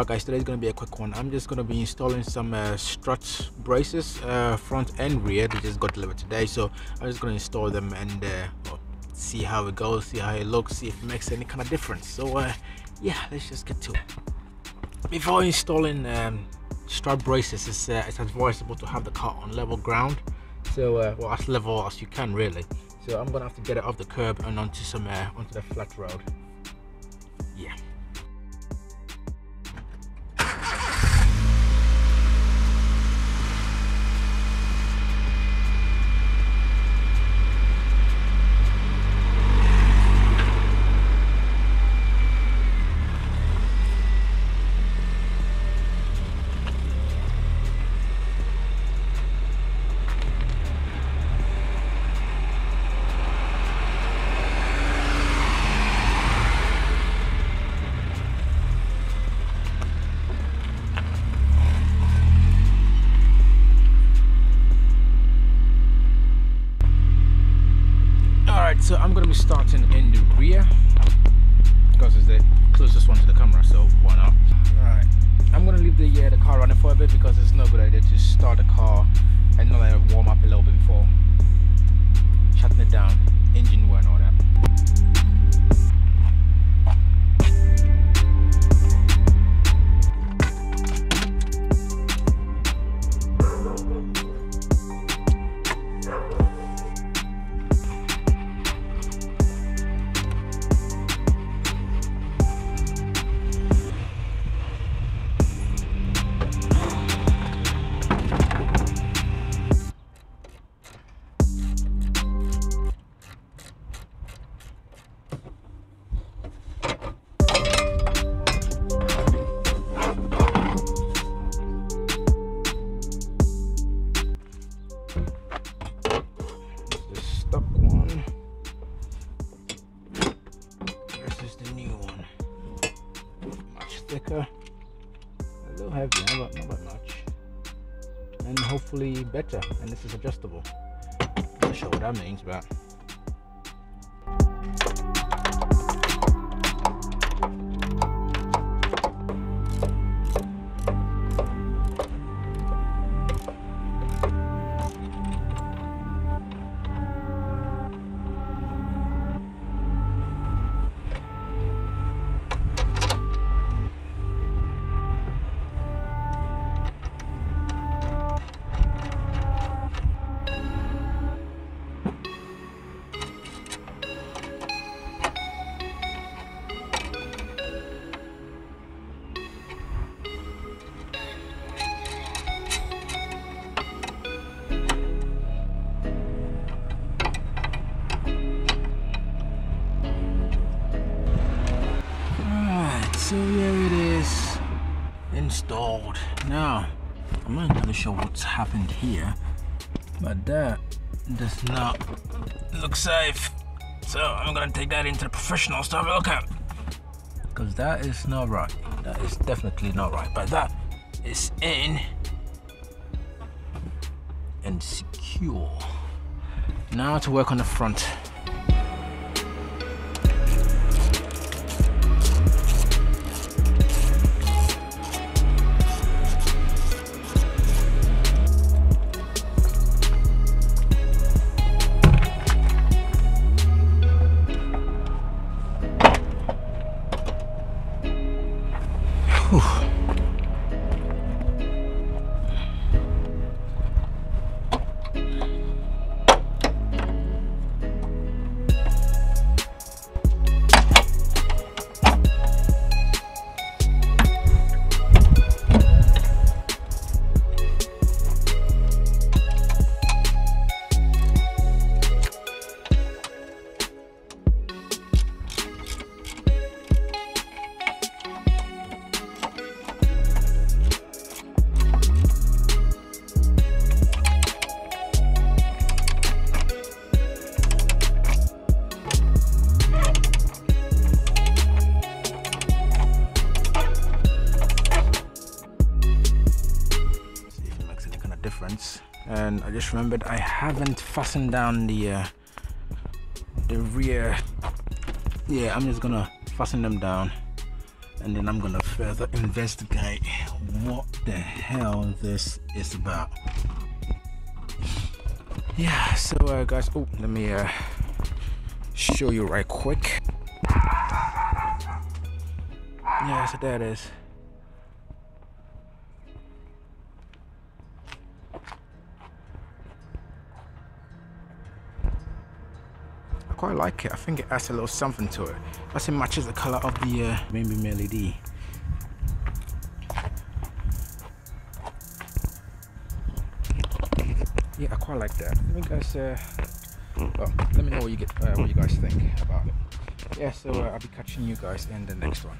Alright guys, today's gonna be a quick one. I'm just gonna be installing some strut braces, front and rear. They just got delivered today, so I'm just gonna install them and well, see how it goes, see how it looks, see if it makes any kind of difference. So yeah, let's just get to it. Before installing strut braces, it's advisable to have the car on level ground, so well, as level as you can really. So I'm gonna have to get it off the curb and onto the flat road. Yeah. So I'm going to be starting in the rear because it's the closest one to the camera, so why not? Alright, I'm going to leave the car running for a bit because it's no good idea to start the car and not let it warm up a little bit before shutting it down, engine wear and all that. Thicker, a little heavier, not that much, and hopefully better. And this is adjustable. Not sure what that means, but so here it is, installed. Now, I'm not entirely sure what's happened here, but that does not look safe. So I'm gonna take that into the professionals to have a look at, because that is not right. That is definitely not right. But that is in and secure. Now to work on the front. And I just remembered I haven't fastened down the rear. Yeah, I'm just gonna fasten them down and then I'm gonna further investigate what the hell this is about. Yeah, so guys, oh, let me show you right quick. Yeah, so there it is. I quite like it. I think it adds a little something to it. Plus it matches the color of the Beam LED. Yeah, I quite like that. Let me guys, well, let me know what you guys think about it. Yeah, so I'll be catching you guys in the next one.